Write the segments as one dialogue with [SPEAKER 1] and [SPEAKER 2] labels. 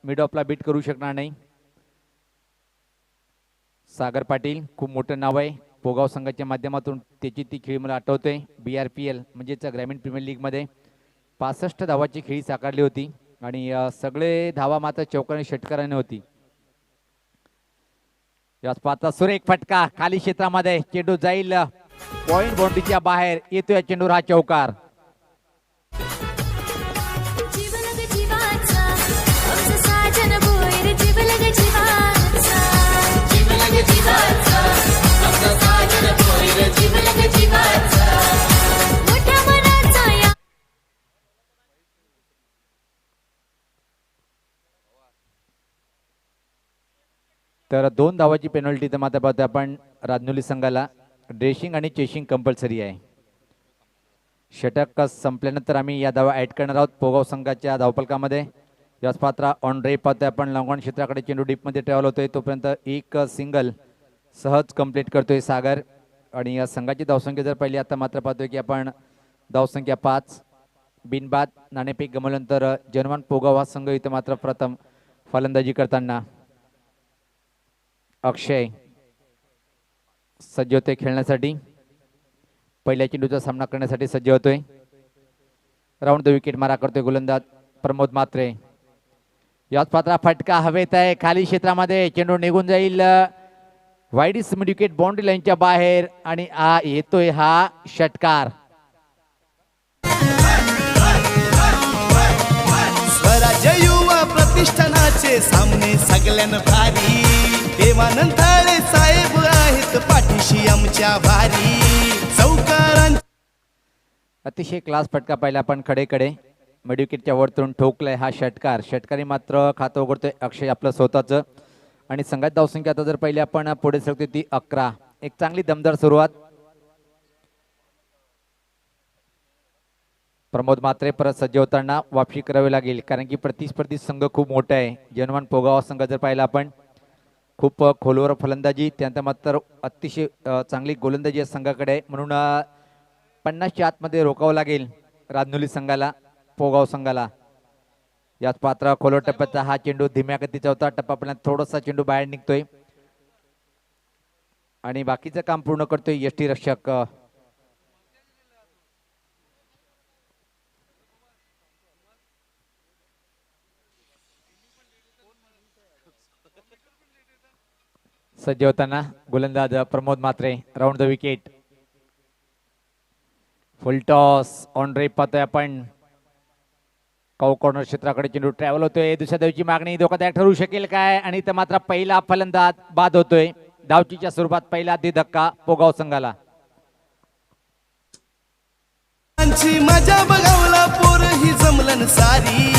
[SPEAKER 1] Mid ऑफला bit करू शकणार नाही. सागर पाटील खूप मोठं नाव आहे पोगाव संघाच्या माध्यमातून. त्याची ती खेळी मला आठवते BRPL म्हणजेच ग्रामीण प्रीमियर लीगमध्ये 65 धावाची खेळी साकारली होती आणि सगळे धावा मात्र चौकाने षटकाराने होती. याच पाहता सुरेख फटका खाली क्षेत्रामध्ये चेंडू जाईल पॉइंट बाउंड्रीच्या बाहेर येतोय चेंडू हा चौकार. तर 2 धावाची पेनल्टी तर मात्र पाहतो आपण राजनोली संघाला. ड्रेसिंग आणि चेसिंग कंपल्सरी आहे. षटक संपल्यानंतर आम्ही या धावा ऍड करणार आहोत पोगाव संघाच्या धावफलकामध्ये. याच पात्रा ऑन ड्राईव्ह पाहतोय आपण लॉंगॉन क्षेत्राकडे चेंडू डीपमध्ये ट्रॅव्हल होतोय तोपर्यंत एक सिंगल सहज कंप्लीट करतोय सागर. आणि या संघाची धावसंख्या जर पहिली आता मात्र पाहतोय की आपण धावसंख्या 5 बिनबाद नाणेफेक गमावल्यानंतर जनवान पोगाव हा संघ इथं मात्र प्रथम फलंदाजी करताना. अक्षय सज्ज होतोय खेळण्यासाठी. पहिल्या चेंडूचा सामना करण्यासाठी सज्ज होतोय. राऊंड द विकेट मारा करतोय गोलंदाज प्रमोद म्हात्रे. याच पात्रा फटका हवेत आहे खाली क्षेत्रामध्ये चेंडू निघून जाईल वाईड मिड विकेट बाउंड्री लाईनच्या बाहेर आणि येतोय हा षटकार.
[SPEAKER 2] स्वराज्य युवा प्रतिष्ठानाचे सामने सगळ्यांना भारी. देवानंदाळे साहेब आहेत पाठीशी आमच्या भारी. चौकारां
[SPEAKER 1] अतिशय क्लास फटका पाहिला आपण खडेकडे मिड विकेटच्या वरतून ठोकलाय हा षटकार. षटकारी मात्र खातं उघडतोय अक्षय आपलं स्वतःचं. आणि संघात धावसंख्या आता जर पहिले आपण पुढे सरकतो ती 11. एक चांगली दमदार सुरुवात. प्रमोद म्हात्रे परत सज्ज होताना वापसी करावी लागेल कारण की प्रतिस्पर्धी संघ खूप मोठा आहे. जनवान पोगाव संघ जर पाहिला आपण खूप खोलवर फलंदाजी त्यानंतर मात्र अतिशय चांगली गोलंदाजी या संघाकडे म्हणून 50च्या आतमध्ये रोकावं लागेल राजनोली संघाला पोगाव संघाला. याच पात्र खोलवर टप्प्याचा हा चेंडू धीम्या गतीचा होता. टप्पा आपल्याला थोडासा चेंडू बाहेर निघतोय आणि बाकीचं काम पूर्ण करतोय यष्टीरक्षक. सज्ज होताना गोलंदाज Pramod Mhatre. Round the wicket full toss on drive पाहतोय आपण. काऊ कॉर्नर क्षेत्राकडे चेंडू ट्रॅव्हल होतोय. दुसऱ्या धावची मागणी धोकादायक ठरू शकेल काय आणि तर मात्र पहिला फलंदाज बाद होतोय. धावचीच्या स्वरूपात पहिला धक्का पोगाव संघाला.
[SPEAKER 2] मजा बघावला पोर ही जमलन सारी.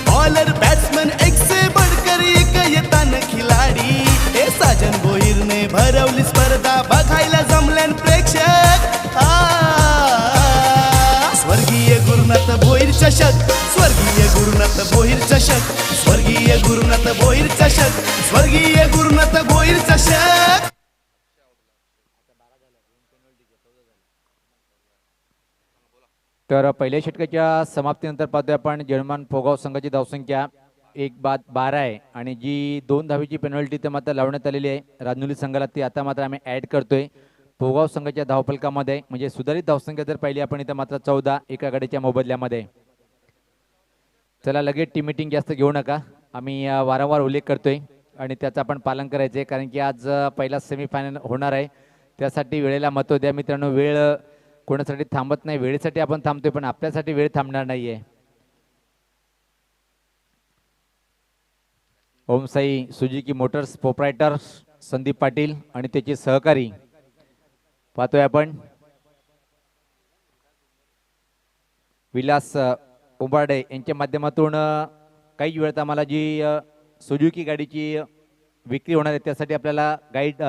[SPEAKER 2] बॉलर बॅट्समन एक से बढ़कर एक येतान खिलाडी. हे साजन भोईरने भरवली स्पर्धा बघायला जमलन प्रेक्षक. स्वर्गीय गुरुनाथ भोईर चषक. स्वर्गीय गुरुनाथ भोईर चषक. स्वर्गीय गुरुनाथ भोईर चषक. स्वर्गीय गुरुनाथ भोईर चषक.
[SPEAKER 1] तर पहिल्या षटकाच्या समाप्तीनंतर पाहतोय आपण जनमान पोगाव संघाची धावसंख्या 1 बाद 12 आहे आणि जी 2 धावेची पेनल्टी तर मात्र लावण्यात आलेली आहे राजनोली संघाला ती आता मात्र आम्ही ऍड करतोय पोगाव संघाच्या धावफलकामध्ये. म्हणजे सुधारित धावसंख्या जर पाहिली आपण इथं मात्र 14 एका गाडीच्या मोबदल्यामध्ये. चला लगेच टीम मीटिंग जास्त घेऊ नका. आम्ही वारंवार उल्लेख करतोय आणि त्याचं आपण पालन करायचं आहे कारण की आज पहिला सेमीफायनल होणार आहे. त्यासाठी वेळेला महत्त्व द्या मित्रांनो. वेळ कोणासाठी थांबत नाही. वेळेसाठी आपण थांबतोय पण आपल्यासाठी वेळ थांबणार नाहीये. Om Sai Suzuki Motors proprietor Sandeep Patil आणि त्याचे सहकारी पाहतोय आपण. विलास उंबार्डे यांच्या माध्यमातून काही वेळात आम्हाला जी सुजुकी गाडीची विक्री होणार आहे त्यासाठी आपल्याला गाईड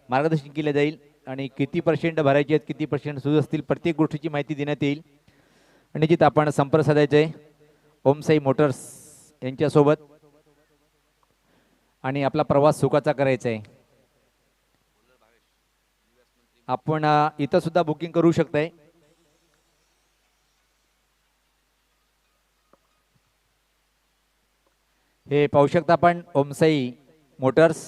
[SPEAKER 1] मार्गदर्शन केले जाईल आणि किती % भरायचे आहेत किती % सुरू असतील प्रत्येक गोष्टीची माहिती देण्यात येईल. आणि जिथं आपण संपर्क साधायचा आहे ओमसाई मोटर्स यांच्यासोबत आणि आपला प्रवास सुखाचा करायचा आहे. आपण इथं सुद्धा बुकिंग करू शकताय. हे पाहू शकता आपण ओमसाई मोटर्स.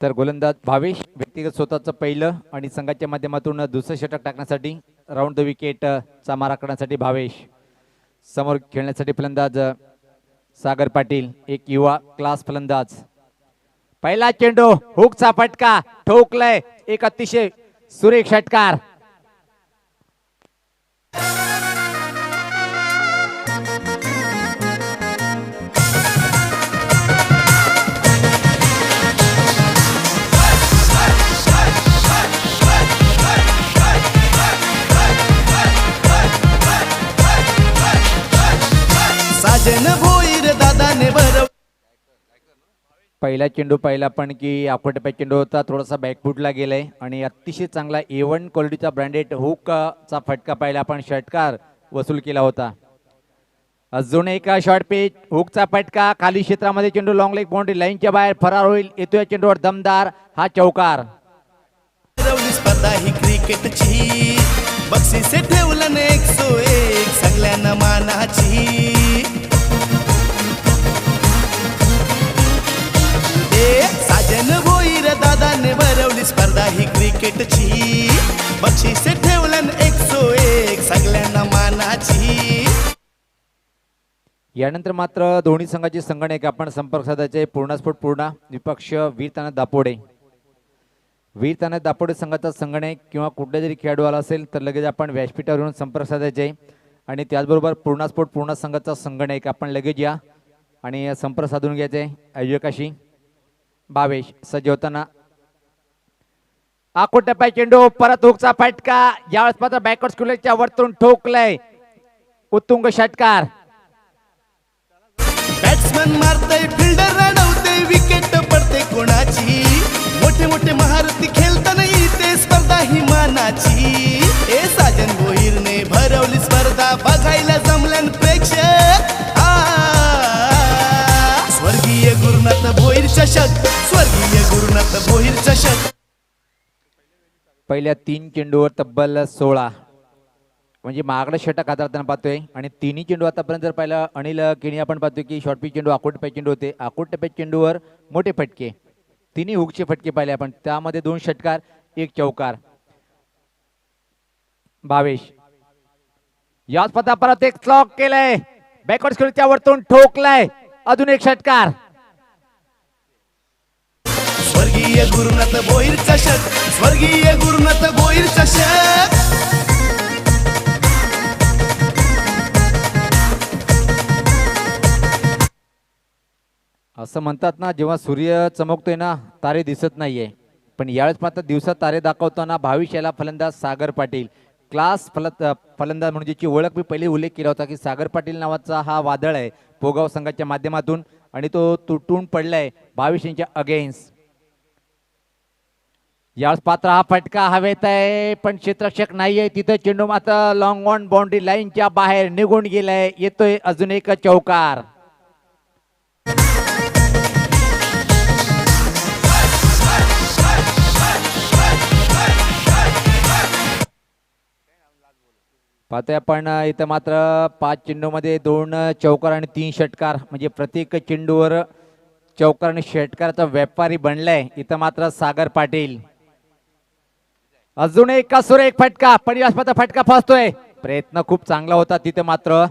[SPEAKER 1] तर गोलंदाज भावेश व्यक्तिगत स्वतःचं पहिलं आणि संघाच्या माध्यमातून दुसरं षटक टाकण्यासाठी राऊंड द विकेट चा मारा करण्यासाठी भावेश. समोर खेळण्यासाठी फलंदाज सागर पाटील, एक युवा क्लास फलंदाज. पहिला चेंडू हुकचा फटका ठोकलाय, एक अतिशय सुरेख षटकार.
[SPEAKER 2] साजन भोईर दादाने भरव.
[SPEAKER 1] पहिला चेंडू पाहिला पण की आखोटप्या चेंडू होता, थोडासा बॅकफुटला गेलाय आणि अतिशय चांगला A1 क्वालिटीचा ब्रँडेड हुकचा फटका पाहिला आपण, षटकार वसूल केला होता. अजून एका शॉर्ट पिच हुकचा फटका खाली क्षेत्रामध्ये, चेंडू लॉंग लेग बाउंड्री लाईनच्या बाहेर फरार होईल. येतोय चेंडूवर दमदार हा चौकार.
[SPEAKER 2] भरवली स्पर्धा ही क्रिकेटची, बक्षिसे ठेवलं 101 सगळ्यांना मानाची. साजन भोईर दादाने भरवली स्पर्धा ही क्रिकेटची, बक्षिसे ठेवलं 101 सगळ्यांना मानाची.
[SPEAKER 1] यानंतर मात्र दोन्ही संघाचे संगणक आपण संपर्क साधायचे. पूर्णस्फोट पूर्ण विपक्ष वीरताना दापोडे. वीरताना दापोडे संघाचा संगणक किंवा कुठला जरी खेळाडू आला असेल तर लगेच आपण व्यासपीठावर येऊन संपर्क साधायचे. आणि त्याचबरोबर पूर्णस्फोट पूर्ण संघाचा संगणक आपण लगेच या आणि संपर्क साधून घ्यायचे आयोजकाशी. भावेश सज्ज होताना आखोटप्या चेंडू परत हुकचा फटका, यावेळेस मात्र बॅकवर्ड स्कुलेच्या वरतून ठोकलाय, उत्तुंग षटकार.
[SPEAKER 2] बॅट्समन मारतय, फिल्डर रडवते, विकेट पडते कोणाची. मोठे मोठे महारथी खेळताना इथे स्पर्धा ही मानाची. ए साजन भोईरने भरवली स्पर्धा, बघायला जमलन प्रेक्षक. स्वर्गीय गुरुनाथ भोईर चषक, स्वर्गीय गुरुनाथ भोईर चषक.
[SPEAKER 1] पहिल्या 3 चेंडूवर तब्बल 16 म्हणजे महागडा षटक हाताळताना पाहतोय. आणि तिन्ही चेंडू आतापर्यंत जर पाहिलं अनिल केणी आपण पाहतोय की शॉर्ट पिच चेंडू आखोटप्या चेंडू होते. आखोटप्या चेंडूवर मोठे फटके, तिन्ही हुकचे फटके पाहिले आपण, त्यामध्ये 2 षटकार 1 चौकार. भावेश याच पता परत एक स्लॉक केलंय, बॅकवर्ड स्कुलच्या वरतून ठोकलाय, अजून एक षटकार.
[SPEAKER 2] स्वर्गीय गुरुनाथ भोईर चषक, स्वर्गीय गुरुनाथ भोईर चषक.
[SPEAKER 1] असं म्हणतात ना, जेव्हा सूर्य चमकतोय ना तारे दिसत नाहीये, पण यावेळेस मात्र दिवसात तारे दाखवताना भावेश याला फलंदाज सागर पाटील क्लास फलंदाज म्हणजेची ओळख मी पहिले उल्लेख केला होता की सागर पाटील नावाचा हा वादळ आहे पोगाव संघाच्या माध्यमातून आणि तो तुटून पडलाय भावेश यांच्या अगेन्स्ट. यावेळेस पात्र हा फटका हवेत आहे पण क्षेत्ररक्षक नाहीये तिथे, चेंडू मात्र लॉंग ऑन बाउंड्री लाईनच्या बाहेर निघून गेलाय. येतोय अजून एक चौकार. पाहतोय आपण इथं मात्र 5 चेंडूमध्ये 2 चौकार आणि 3 षटकार, म्हणजे प्रत्येक चेंडूवर चौकार आणि षटकाराचा व्यापारी बनलाय इथं मात्र सागर पाटील. अजून एक सुरेख फटका, पण यासमात्र फटका फसतोय. प्रयत्न खूप चांगला होता तिथे मात्र,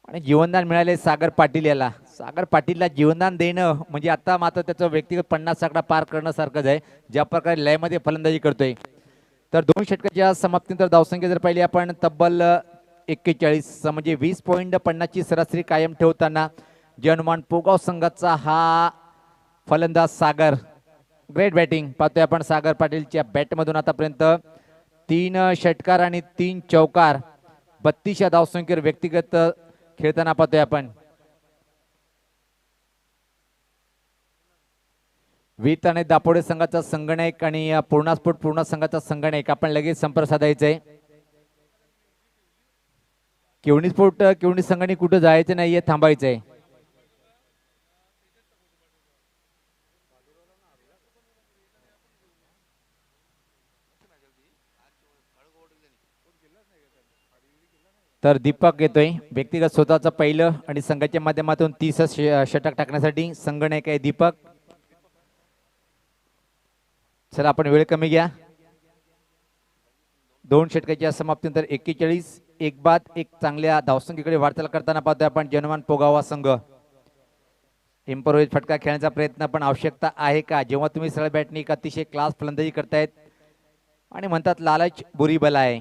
[SPEAKER 1] आणि जीवनदान मिळाले सागर पाटील याला. सागर पाटीलला जीवनदान देणं म्हणजे आता मात्र त्याचं व्यक्तिगत 50 आकडा पार करण्यासारखंच आहे, ज्या प्रकारे लयमध्ये फलंदाजी करतोय. तर 2 षटकाच्या समाप्तीनंतर धावसंख्या जर पाहिली आपण तब्बल 41, म्हणजे 20.50 ची सरासरी कायम ठेवताना जनमान पोगाव संघाचा हा फलंदाज सागर. ग्रेट बॅटिंग पाहतोय आपण सागर पाटीलच्या बॅटमधून आतापर्यंत 3 षटकार आणि 3 चौकार, 32 या धावसंख्येवर व्यक्तिगत खेळताना पाहतोय आपण. वीत आणि दापोडे संघाचा संगणक आणि पूर्णास्फोट पूर्ण संघाचा संगणक आपण लगेच संपर्क साधायचंय. केवणी स्फोट केवणी संगणक कुठं जायचं नाहीये, थांबायचंय. तर दीपक येतोय व्यक्तिगत स्वतःचं पहिलं आणि संघाच्या माध्यमातून 30 षटक टाकण्यासाठी. संघनायक आहे दीपक. चला आपण वेळ कमी घ्या. 2 षटकाच्या समाप्तीनंतर 41 एक बाद एक चांगल्या धावसंख्येकडे वाटचाल करताना पाहतोय आपण जनमान पोगावा संघ. इम्प्रोव्हाइज फटका खेळण्याचा प्रयत्न पण आवश्यकता आहे का, जेव्हा तुम्ही सरळ बॅटनी एक अतिशय क्लास फलंदाजी करतायत आणि म्हणतात लालच बुरी बला आहे.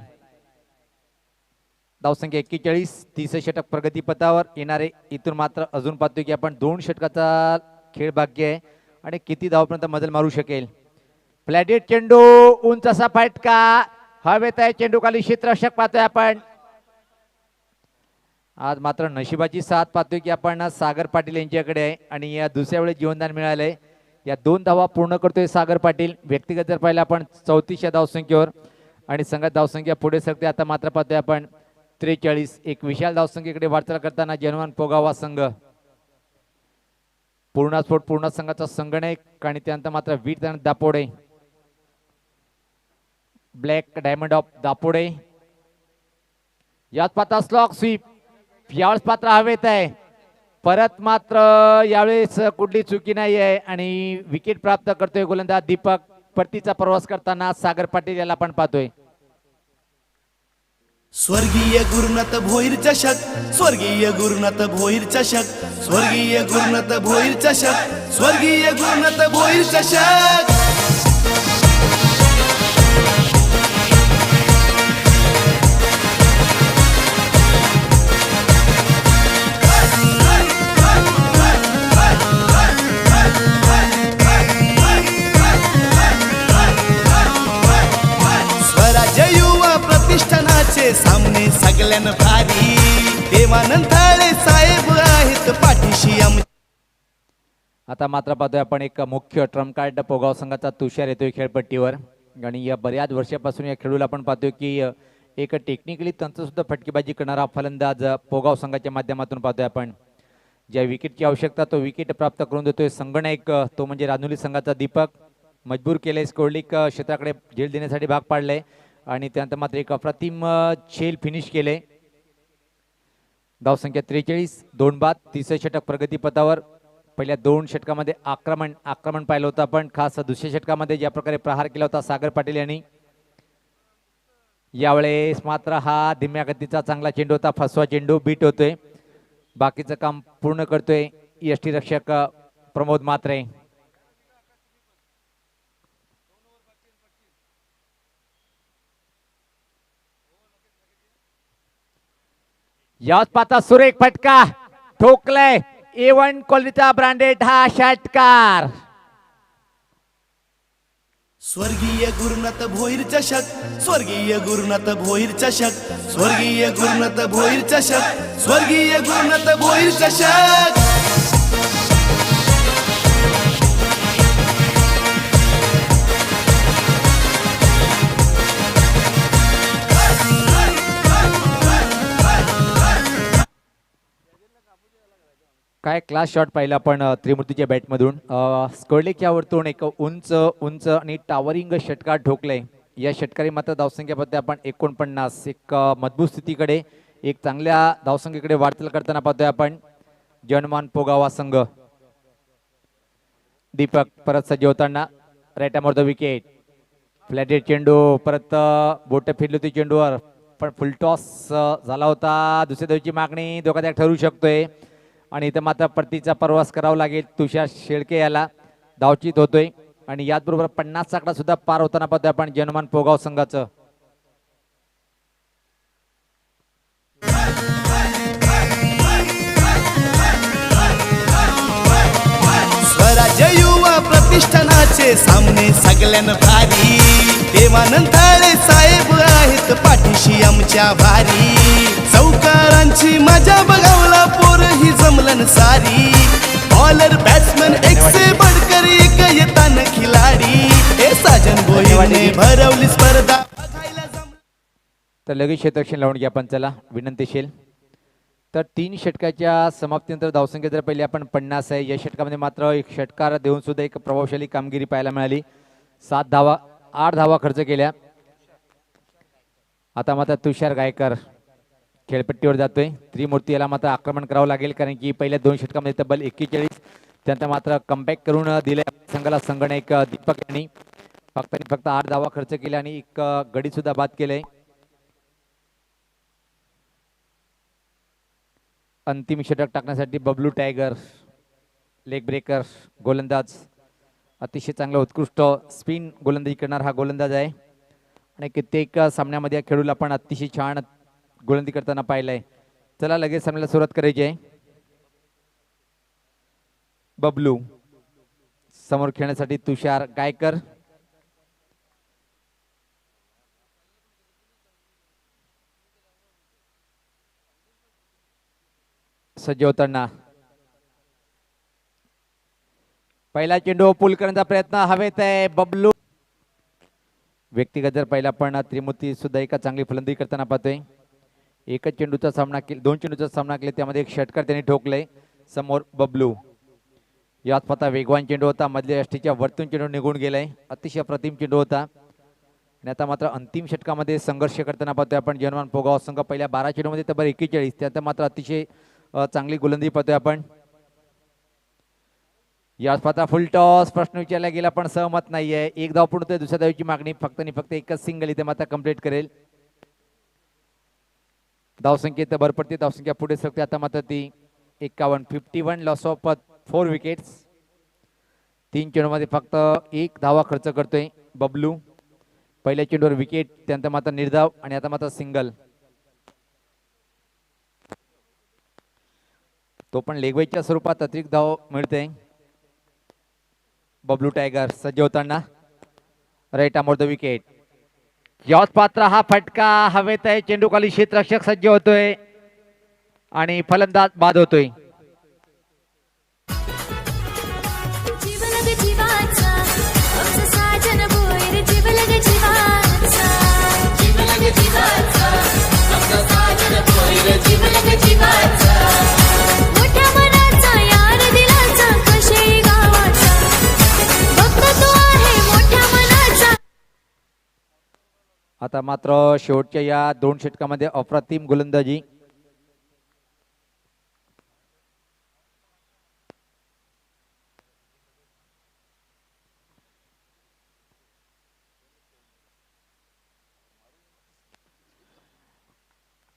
[SPEAKER 1] धावसंख्या 41 30 षटक प्रगतीपथावर येणारे. इथून मात्र अजून पाहतोय की आपण 2 षटकाचा खेळ बाकी आहे आणि किती धावपर्यंत मजल मारू शकेल. फ्लॅटेड चेंडू उंच असा फटका हवेत आहे. चेंडू खाली क्षेत्ररक्षक पाहतोय आपण. आज मात्र नशिबाची साथ पाहतोय की आपण सागर पाटील यांच्याकडे आहे आणि या दुसऱ्या वेळेस जीवनदान मिळालंय. या 2 धावा पूर्ण करतोय सागर पाटील. व्यक्तिगत जर पाहिलं आपण 34 धावसंख्येवर आणि संघात धावसंख्या पुढे सरते. आता मात्र पाहतोय आपण 43 एक विशाल धावसंख्येकडे वाटचाल करताना जनमान पोगावा संघ. पूर्णस्फोट पूर्ण संघाचा संघनायक आणि त्यानंतर मात्र Veer Dapode. Black diamond of Dapode. याच पात्र स्लॉक स्वीप यावेळेस पात्र हवेत आहे. परत मात्र यावेळेस कुठली चुकी नाही आहे आणि विकेट प्राप्त करतोय गोलंदाज दीपक. परतीचा प्रवास करताना सागर पाटील याला आपण पाहतोय.
[SPEAKER 2] स्वर्गीय गुरुनाथ भोईर चषक, स्वर्गीय गुरुनाथ भोईर चषक, स्वर्गीय गुरुनाथ भोईर चषक, स्वर्गीय गुरुनाथ भोईर चषक. स्वराज्य युवा प्रतिष्ठानाचे सामने सगळ्यांना भारी. देवानंदाळे साहेब आहेत पाठीशी आमच्या.
[SPEAKER 1] आता मात्र पाहतोय आपण एक मुख्य ट्रम्प कार्ड पोगाव संघाचा तुषार येतोय खेळपट्टीवर आणि या बऱ्याच वर्षापासून या खेळूला आपण पाहतोय की एक टेक्निकली तंत्रशुद्ध फटकेबाजी करणारा फलंदाज पोगाव संघाच्या माध्यमातून पाहतोय आपण. ज्या विकेटची आवश्यकता तो विकेट प्राप्त करून देतोय संघनायक तो म्हणजे रानुली संघाचा दीपक. मजबूर केले स्कोरलिक क्षेत्राकडे झेल देण्यासाठी भाग पाडले आणि त्यानंतर मात्र एक अप्रतिम झेल फिनिश केले. धावसंख्या 43 2 बाद 30 षटक प्रगतीपथावर. पहिल्या 2 षटकामध्ये आक्रमण पाहिलं होतं आपण. खास दुसऱ्या षटकामध्ये ज्या प्रकारे प्रहार केला होता सागर पाटील यांनी. यावेळेस मात्र हा धीम्या गतीचा चांगला चेंडू होता. फसवा चेंडू बीट होतोय. बाकीचं काम पूर्ण करतोय यष्टीरक्षक प्रमोद मात्रे. याच पाता सुरेख फटका ठोकलाय. A1 क्वालिटीचा ब्रँडेड हा षटकार.
[SPEAKER 2] स्वर्गीय गुरुनाथ भोईर चषक, स्वर्गीय गुरुनाथ भोईर चषक, स्वर्गीय गुरुनाथ भोईर चषक, स्वर्गीय गुरुनाथ भोईर चषक.
[SPEAKER 1] काय क्लास शॉट पाहिला आपण त्रिमूर्तीच्या बॅटमधून. स्कोरलेकच्या वरतून एक उंच आणि टावरिंग षटकार ठोकले. या षटकारी मात्र धावसंख्येमध्ये आपण 49 एक मजबूत स्थितीकडे एक चांगल्या धावसंख्येकडे वाटचाल करताना पाहतोय आपण जनमान पोगावा संघ. दीपक परत सज्ज होताना right arm the wicket. Flighted चेंडू परत बोट फिरली होती चेंडूवर पण फुलटॉस झाला होता. दुसऱ्या धावेची मागणी धोकादायक ठरू शकतोय आणि इथं मात्र परतीचा प्रवास करावा लागेल तुषार शेळके याला. धावचित होतोय आणि याचबरोबर 50 आकडा सुद्धा पार होताना पाहतोय आपण जनमान पोगाव संघाचं.
[SPEAKER 2] स्वराज्य युवा प्रतिष्ठानाचे सामने सगळ्यांना भारी. देवानंदाळे साहेब आहेत पाठीशी आमच्या भारी. चौकारांची मजा बघावला पोर ही जमलन सारी. बॉलर बॅट्समन एक से बढ़कर एक येतान खिलाडी. हे साजन भोईरने भरवली स्पर्धा.
[SPEAKER 1] तर लगेच क्षेत्ररक्षण लावून घ्या आपण. चला विनंतीशील. तर 3 षटकाच्या समाप्तीनंतर धावसंख्या जर पहिले आपण 50 आहे. या षटकामध्ये मात्र एक षटकार देऊन सुद्धा एक प्रभावशाली कामगिरी पाहायला मिळाली. 7 धावा 8 धावा खर्च केल्या. आता मात्र तुषार गायकर खेळपट्टीवर जातोय. त्रिमूर्ती याला मात्र आक्रमण करावं लागेल, कारण की पहिल्या 2 षटकामध्ये तब्बल 41, त्यानंतर मात्र कमबॅक करून दिले संघाला. संगणक दीपक यांनी फक्त 8 धावा खर्च केले आणि एक गडी सुद्धा बाद केले. अंतिम षटक टाकण्यासाठी बबलू टायगर लेग ब्रेकर गोलंदाज, अतिशय चांगला उत्कृष्ट स्पिन गोलंदाजी करणार हा गोलंदाज आहे आणि कित्येक सामन्यामध्ये या खेळूला पण अतिशय छान गोलंदाजी करताना पाहिलंय. चला लगेच सामन्याला सुरुवात करायची आहे. बबलू समोर खेळण्यासाठी तुषार गायकर. सज्ज होताना पहिला चेंडू पूल करण्याचा प्रयत्न हवेत आहे. बबलू व्यक्तिगत जर पहिला पण त्रिमूर्ती सुद्धा एका चांगली फलंदाजी करताना पाहतोय. एकच चेंडूचा सामना केला, 2 चेंडूचा सामना केला, त्यामध्ये एक षटकार त्यांनी ठोकले. समोर बबलू, यात पता वेगवान चेंडू होता, मधल्या यष्टीच्या वरतून चेंडू निघून गेलाय. अतिशय प्रतिम चेंडू होता आणि आता मात्र अंतिम षटकामध्ये संघर्ष करताना पाहतोय आपण जनमान पोगाव संघ. पहिल्या 12 चेंडूमध्ये तब्बल 41, त्यानंतर मात्र अतिशय चांगली गोलंदाजी पाहतोय आपण. याच पाहता फुल टॉस प्रश्न विचारला गेला पण सहमत नाहीये. एक धाव पूर्ण होते, दुसऱ्या धावीची मागणी फक्त आणि फक्त एकच सिंगल इथे मात्र कंप्लीट करेल. धावसंख्येत भर पडते, धावसंख्या पुढे सरकते. आता मात्र ती 51, 51 लॉस ऑफ 4 विकेट्स. 3 चेंडूमध्ये फक्त 1 धावा खर्च करतोय बबलू. पहिल्या चेंडूवर विकेट, त्यानंतर मात्र निर्धाव आणि आता मात्र सिंगल. तो पण लेगवेजच्या स्वरूपात अतिरिक्त धाव मिळते. बबलू टायगर सज्ज होताना राईट अमोर द विकेट. याच पात्र हा फटका हवेत आहे. चेंडू खाली क्षेत्ररक्षक सज्ज होतोय आणि फलंदाज बाद होतोय. आता मात्र शेवटच्या या 2 षटकामध्ये अप्रतिम गोलंदाजी.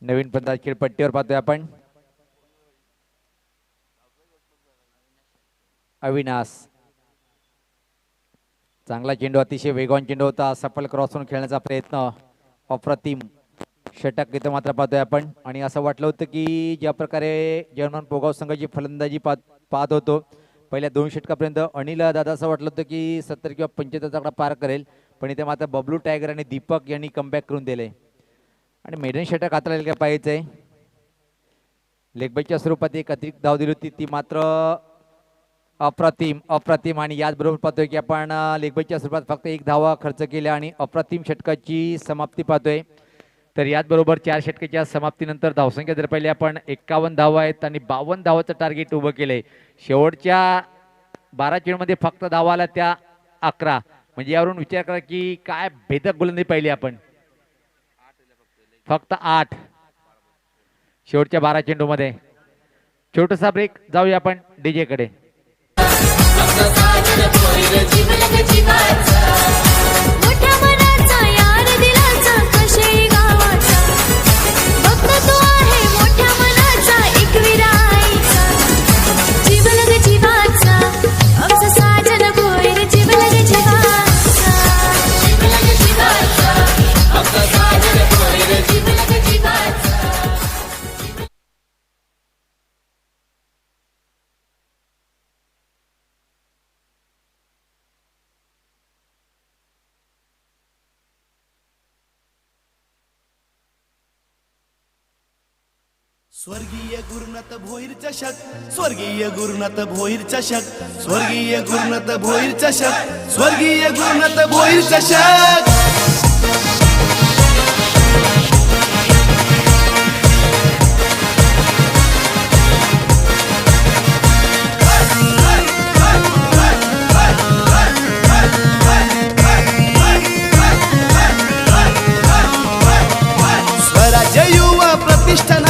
[SPEAKER 1] नवीन फलंदाज खेळपट्टीवर पाहतोय आपण. अविनाश, चांगला चेंडू, अतिशय वेगवान चेंडू होता. सफल क्रॉसवरून खेळण्याचा प्रयत्न, अप्रतिम षटक इथं मात्र पाहतोय आपण. आणि असं वाटलं होतं की ज्या प्रकारे जर्मन पोगाव संघाची फलंदाजी पाहत होतो पहिल्या 2 षटकापर्यंत, अनिल दादा असं वाटलं होतं की 70 किंवा 75 आकडा पार करेल, पण इथे मात्र बबलू टायगर आणि दीपक यांनी कमबॅक करून दिले आणि मेडन षटक हाताळायला काय पाहिजे. लेगबाईच्या स्वरूपात एक अतिरिक्त धाव दिली होती, ती मात्र अप्रतिम. आणि याचबरोबर पाहतोय की आपण लेगबाईच्या स्वरूपात फक्त 1 धावा खर्च केल्या आणि अप्रतिम षटकाची समाप्ती पाहतोय. तर याचबरोबर 4 षटकाच्या समाप्तीनंतर धावसंख्या जर पाहिली आपण 51 धावा आहेत आणि 52 धावाचं टार्गेट उभं केलंय. शेवटच्या 12 चेंडूमध्ये फक्त धावा आल्या त्या 11. म्हणजे यावरून विचार करा की काय भेदक गोलंदाजी पाहिली आपण. फक्त 8 शेवटच्या 12 चेंडूमध्ये. छोटासा ब्रेक, जाऊया आपण डीजे कडे.
[SPEAKER 2] स्वर्गीय गुरुनाथ भोईर चषक, स्वर्गीय गुरुनाथ भोईर चषक, स्वर्गीय गुरुनाथ भोईर चषक, स्वर्गीय गुरुनाथ भोईर चषक. स्वराज्य युवा प्रतिष्ठान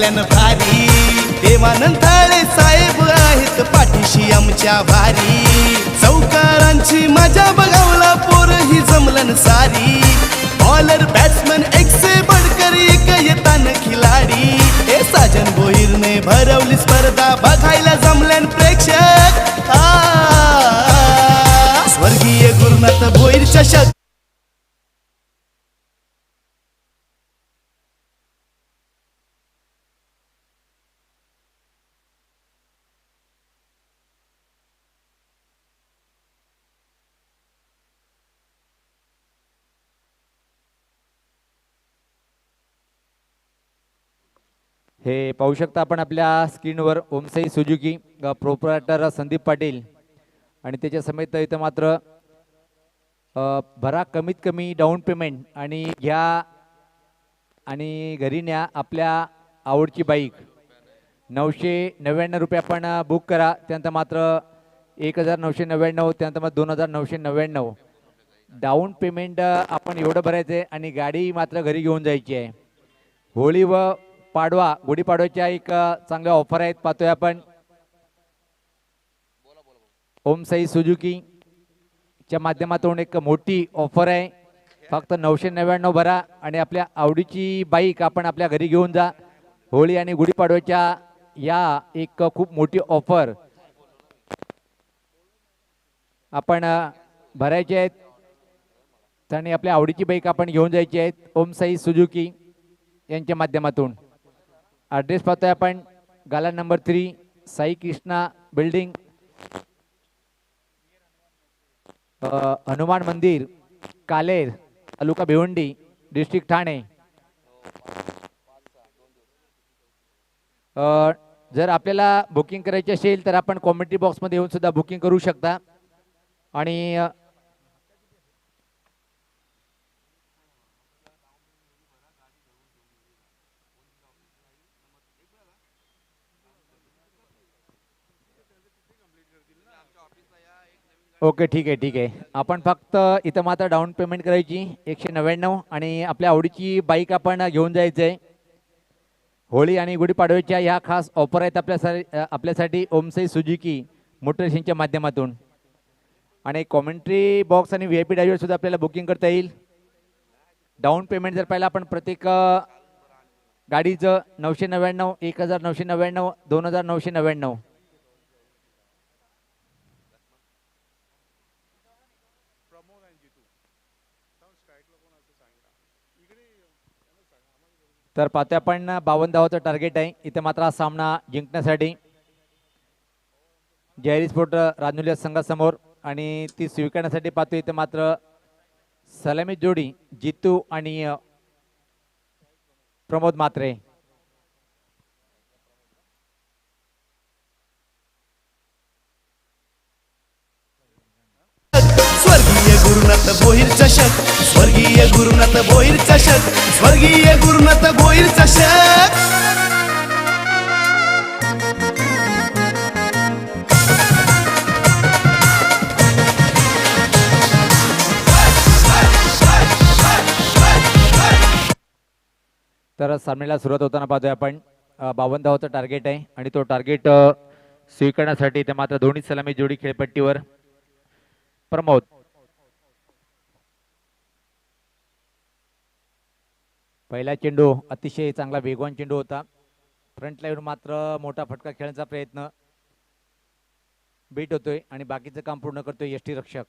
[SPEAKER 2] झाल्यानं भारी. देवानंद थाळे साहेब आहेत पाठीशी आमच्या भारी. चौकारांची मजा बघावला पोर ही जमलन सारी. बॉलर बॅट्समन एक से बढ़कर एक येतान खिलाडी. हे साजन भोईरने भरवली स्पर्धा बघायला जमल्यान प्रेक्षक. स्वर्गीय गुरुनाथ भोईर चषक.
[SPEAKER 1] हे पाहू शकता आपण आपल्या स्क्रीनवर ओमसाई सुजुकी प्रोप्रायटर संदीप पाटील आणि त्याच्या समेत इथं मात्र भरा कमीत कमी डाऊन पेमेंट आणि घ्या आणि घरी न्या आपल्या आवडची बाईक. 999 रुपये आपण बुक करा. त्यानंतर मात्र 1999, त्यानंतर मग 2999 डाऊन पेमेंट आपण एवढं भरायचं आहे आणि गाडी मात्र घरी घेऊन जायची आहे. होळी व पाडवा गुढीपाडव्याच्या एक चांगल्या ऑफर आहेत पाहतोय आपण. ओमसाई सुजुकी च्या माध्यमातून एक मोठी ऑफर आहे. फक्त 999 भरा आणि आपल्या आवडीची बाईक आपण आपल्या घरी घेऊन जा. होळी आणि गुढीपाडव्याच्या या एक खूप मोठी ऑफर आपण भरायचे आहेत आणि आपल्या आवडीची बाईक आपण घेऊन जायची आहेत ओमसाई सुजुकी यांच्या माध्यमातून. ॲड्रेस पाहतोय आपण गाला नंबर 3 साई कृष्णा बिल्डिंग, हनुमान मंदिर, कालेर, तालुका भिवंडी, डिस्ट्रिक्ट ठाणे. जर आपल्याला बुकिंग करायची असेल तर आपण कॉमेंट्री बॉक्समध्ये येऊन सुद्धा बुकिंग करू शकता. आणि ओके ठीक आहे. आपण फक्त इथं मात्र डाऊन पेमेंट करायची 199 आणि आपल्या आवडीची बाईक आपण घेऊन जायचं आहे. होळी आणि गुढीपाडव्याच्या ह्या खास ऑफर आहेत आपल्यासाठी ओमसाई सुजुकी मोटर्सच्या माध्यमातून. आणि कॉमेंट्री बॉक्स आणि VIP ड्राईव्हर सुद्धा आपल्याला बुकिंग करता येईल. डाऊन पेमेंट जर पाहिलं आपण प्रत्येक गाडीचं 999, 1999, 2999. तर पाहतोय आपण 52 धावाचं टार्गेट आहे इथे मात्र हा सामना जिंकण्यासाठी. जयरी स्पोर्ट राजनुलिया संघासमोर आणि ती स्वीकारण्यासाठी पाहतोय इथे मात्र सलामी जोडी जितू आणि प्रमोद मात्रे.
[SPEAKER 2] स्वर्गीय गुरुनाथ भोईर चषक, स्वर्गीय गुरुनाथ भोईर चषक, स्वर्गीय गुरुनाथ भोईर चषक.
[SPEAKER 1] तर सामन्याला सुरुवात होताना पाहतोय आपण 52 धावाचं टार्गेट आहे आणि तो टार्गेट स्वीकारण्यासाठी ते मात्र दोन्ही सलामी जोडी खेळपट्टीवर. प्रमोद पहिला चेंडू अतिशय चांगला वेगवान चेंडू होता. फ्रंट लाईन मात्र मोठा फटका खेळण्याचा प्रयत्न बीट होतोय आणि बाकीचं काम पूर्ण करतोय यष्टी रक्षक.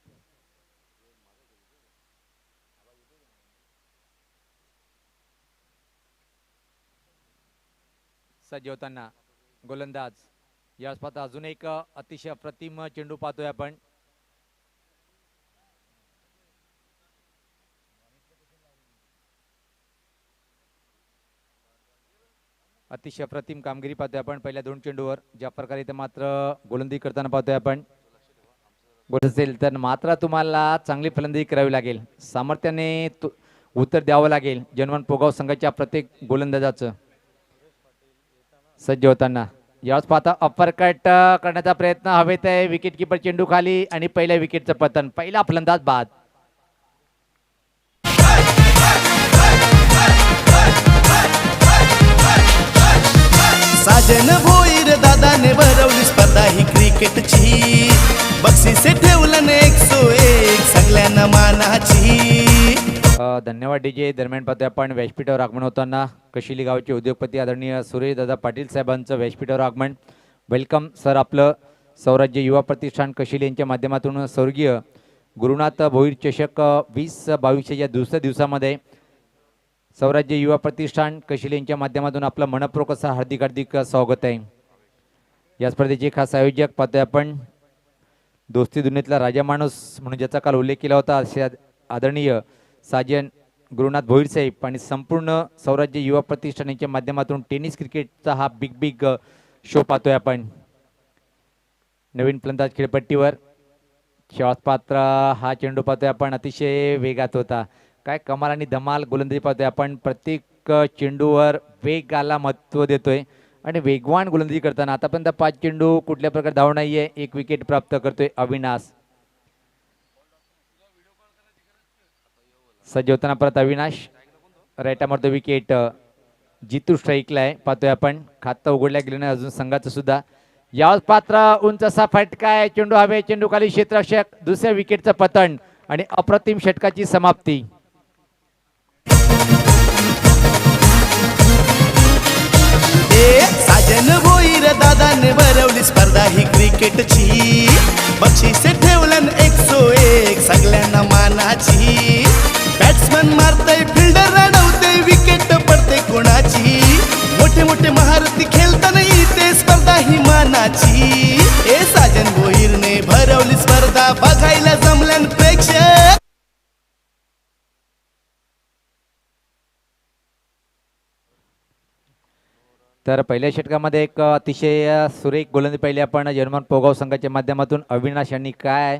[SPEAKER 1] सज्ज होताना गोलंदाज यावेळेस पाहता अजून एक अतिशय अप्रतिम चेंडू पाहतोय आपण. अतिशय अप्रतिम कामगिरी पाहतोय आपण पहिल्या दोन चेंडूवर. ज्या प्रकारे इथे मात्र गोलंदाजी करताना पाहतोय आपण. गोल असेल तर मात्र तुम्हाला चांगली फलंदाजी करावी लागेल, सामर्थ्याने उत्तर द्यावं लागेल जनवन पोगाव संघाच्या प्रत्येक गोलंदाजाचं. सज्ज होताना यावेळेस पाहता अप्पर कट करण्याचा प्रयत्न हवेत आहे. विकेट किपर चेंडू खाली आणि पहिल्या विकेटचं पतन. पहिला फलंदाज बाद.
[SPEAKER 2] साजन भोईर दादाने भरवली स्पर्धा ही क्रिकेटची, बक्षिसे ठेवलं न 101 सगळ्यांना मानाची.
[SPEAKER 1] धन्यवाद डीजे. दरम्यान पाहतोय आपण व्यासपीठावर आगमन होताना कशिली गावचे उद्योगपती आदरणीय सुरेश दादा पाटील साहेबांचं व्यासपीठावर आगमन. Welcome sir. आपलं सौराज्य युवा प्रतिष्ठान कशिली यांच्या माध्यमातून स्वर्गीय गुरुनाथ भोईर चषक 2022 या दुसऱ्या दिवसामध्ये सौराज्य युवा प्रतिष्ठान कशिली यांच्या माध्यमातून आपलं मनपूर्वक असं हार्दिक हार्दिक स्वागत आहे. या स्पर्धेचे खास आयोजक पाहतोय आपण दोस्ती दुनियेतला राजा माणूस म्हणून ज्याचा काल उल्लेख केला होता असे आदरणीय साजन गुरुनाथ भोईर साहेब आणि संपूर्ण सौराज्य युवा प्रतिष्ठान यांच्या माध्यमातून टेनिस क्रिकेटचा हा बिग शो पाहतोय आपण. नवीन फलंदाज खेळपट्टीवर श्वास पात्र हा चेंडू पाहतोय आपण, अतिशय वेगात होता. काय कमाल आणि धमाल गोलंदाजी पाहतोय आपण. प्रत्येक चेंडूवर वेगाला महत्त्व देतोय आणि वेगवान गोलंदाजी करताना आतापर्यंत 5 चेंडू कुठल्या प्रकारे धाव नाहीये. 1 विकेट प्राप्त करतोय अविनाश. सज्ज होताना परत अविनाश राईट मारतो विकेट. जितू स्ट्राईकला आहे पाहतोय आपण. खातं उघडल्या गेलं नाही अजून संघाचं सुद्धा. याच पात्र उंच असा फटका आहे. चेंडू हवे, चेंडू खाली क्षेत्ररक्षक. दुसऱ्या विकेटचं पतन आणि अप्रतिम षटकाची समाप्ती.
[SPEAKER 2] साजन भोईर दादाने भरवली स्पर्धा ही क्रिकेटची, बक्षिसे ठेवलं 101 सगळ्यांना मानाची. बॅट्समन मारतय, फिल्डर रडवते, विकेट पडते कोणाची. मोठे मोठे महारथी खेळताना इथे स्पर्धा ही मानाची. साजन भोईरने भरवली स्पर्धा, बघायला जमल्यान प्रेक्षक.
[SPEAKER 1] तर पहिल्या षटकामध्ये एक अतिशय सुरेख गोलंदाजी पाहिली आपण जर्मन पोगाव संघाच्या माध्यमातून. अविनाश यांनी काय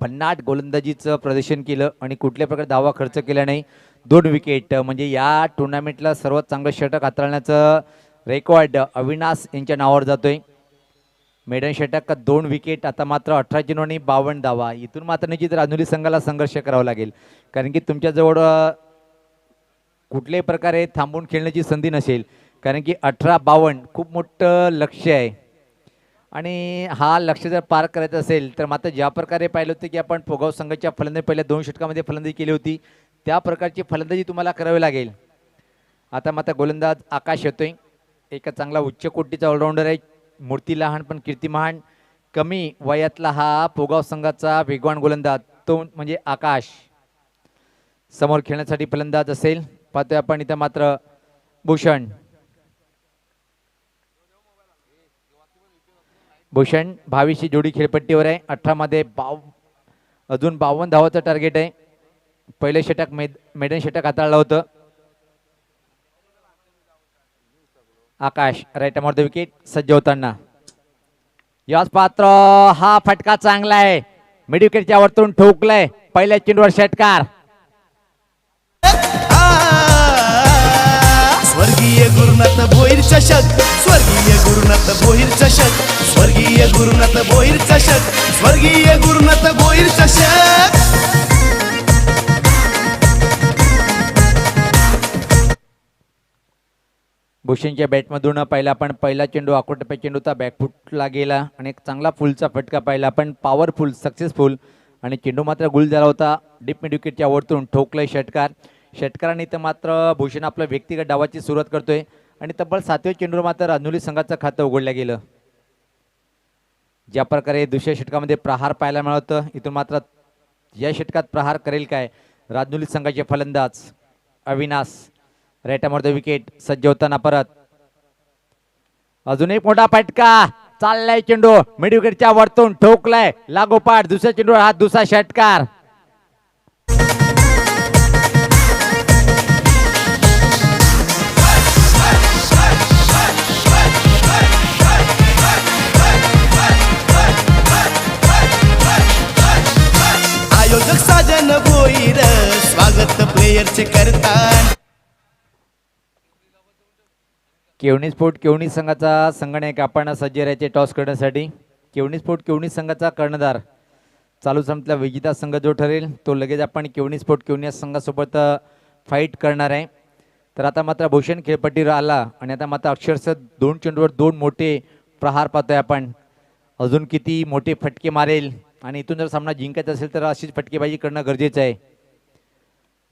[SPEAKER 1] भन्नाट गोलंदाजीचं प्रदर्शन केलं आणि कुठल्या प्रकारे धावा खर्च केला नाही. 2 विकेट म्हणजे या टुर्नामेंटला सर्वात चांगलं षटक हाताळण्याचं रेकॉर्ड अविनाश यांच्या नावावर जातोय. मेडन षटक 2 विकेट. आता मात्र 18 चेंडू आणि 52 धावा. इथून मात्र निश्चित राजुरी संघाला संघर्ष करावा लागेल, कारण की तुमच्याजवळ कुठल्याही प्रकारे थांबून खेळण्याची संधी नसेल, कारण की 18-52 खूप मोठं लक्ष्य आहे आणि हा लक्ष्य जर पार करायचं असेल तर मात्र ज्या प्रकारे पाहिलं होतं की आपण पोगाव संघाच्या फलंदाजी पहिल्या 2 षटकामध्ये फलंदाजी केली होती त्या प्रकारची फलंदाजी तुम्हाला करावी लागेल. आता मात्र गोलंदाज आकाश येतोय. एक चांगला उच्च कोटीचा ऑलराऊंडर आहे. मूर्ती लहान पण कीर्ती महान. कमी वयातला हा पोगाव संघाचा वेगवान गोलंदाज तो म्हणजे आकाश. समोर खेळण्यासाठी फलंदाज असेल पाहतोय आपण इथं मात्र भूषण. भूषण 22ची जोडी खेळपट्टीवर आहे. 18 मध्ये अजून 52 धावाचं टार्गेट आहे. पहिले षटक मेडन षटक हाताळलं होतं. आकाश राईट मारतो विकेट. सज्ज होताना याच पात्र हा फटका चांगला आहे. मिड विकेटच्या वरतून ठोकलाय. पहिल्या चेंडूवर षटकार.
[SPEAKER 2] स्वर्गीय गुरुनाथ भोईर चषक, स्वर्गीय गुरुनाथ भोईर चषक, स्वर्गीय गुरुनाथ भोईर चषक, स्वर्गीय गुरुनाथ भोईर चषक.
[SPEAKER 1] भूषणच्या बॅटमधून पाहिला आपण. पहिला चेंडू आकोटप्या चेंडूचा बॅकफुटला गेला आणि एक चांगला फुलचा फटका पाहिला आपण. पॉवरफुल सक्सेसफुल आणि चेंडू मात्र गुल झाला होता. डीप मिड विकेटच्या वरतून ठोकलाय षटकार. षटकाराने तर मात्र भूषण आपलं व्यक्तिगत डावाची सुरुवात करतोय आणि तब्बल 7व्या चेंडूवर मात्र राजुरी संघाचं खातं उघडलं गेलं. ज्या प्रकारे दुसऱ्या षटकामध्ये प्रहार पाहायला मिळतं, इथून मात्र या षटकात प्रहार करेल काय राजुरी संघाचे फलंदाज अविनाश. राईट मारतो विकेट. सज्ज होताना परत अजून एक मोठा फटका. चाललाय चेंडू मिड विकेटच्या वरतून ठोकलाय लागोपाठ. दुसऱ्या चेंडूवर हा दुसरा षटकार.
[SPEAKER 2] आयोजक साजन भोईर स्वागत प्लेयरचे करतात.
[SPEAKER 1] केवणी स्पोर्ट केवणी संघाचा संगणक आपण सज्ज राहायचे टॉस करण्यासाठी. केवणी स्पोर्ट केवणी संघाचा कर्णधार चालू संपला विजेता संघ जो ठरेल तो लगेच आपण केवणी स्पोर्ट केवणी संघासोबत फाईट करणार आहे. तर आता मात्र भूषण खेळपट्टीवर आला आणि आता मात्र अक्षरशः 2 चेंडूवर 2 मोठे प्रहार पाहतोय आपण. अजून किती मोठे फटके मारेल आणि इथून जर सामना जिंकायचा असेल तर अशीच फटकेबाजी करणं गरजेचं आहे.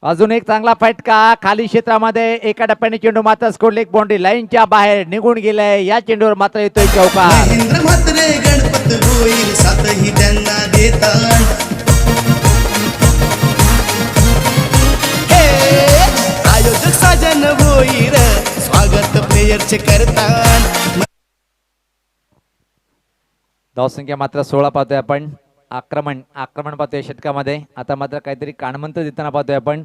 [SPEAKER 1] अजून एक चांगला फटका खाली क्षेत्रामध्ये एका टप्प्याने चेंडू मात्र स्कोर लेग बाउंड्री लाईनच्या बाहेर निघून गेलाय. या चेंडूवर मात्र येतोय चौकार.
[SPEAKER 2] महेंद्र म्हात्रे गणपत होईल सातही त्यांना देतात. हे आयोजक साजन भोईर स्वागत प्लेयरचे करतात.
[SPEAKER 1] धावसंख्या मात्र 16 पाहतोय आपण. आक्रमण पाहतोय षटकामध्ये. आता मात्र काहीतरी कानमंत देताना पाहतोय आपण.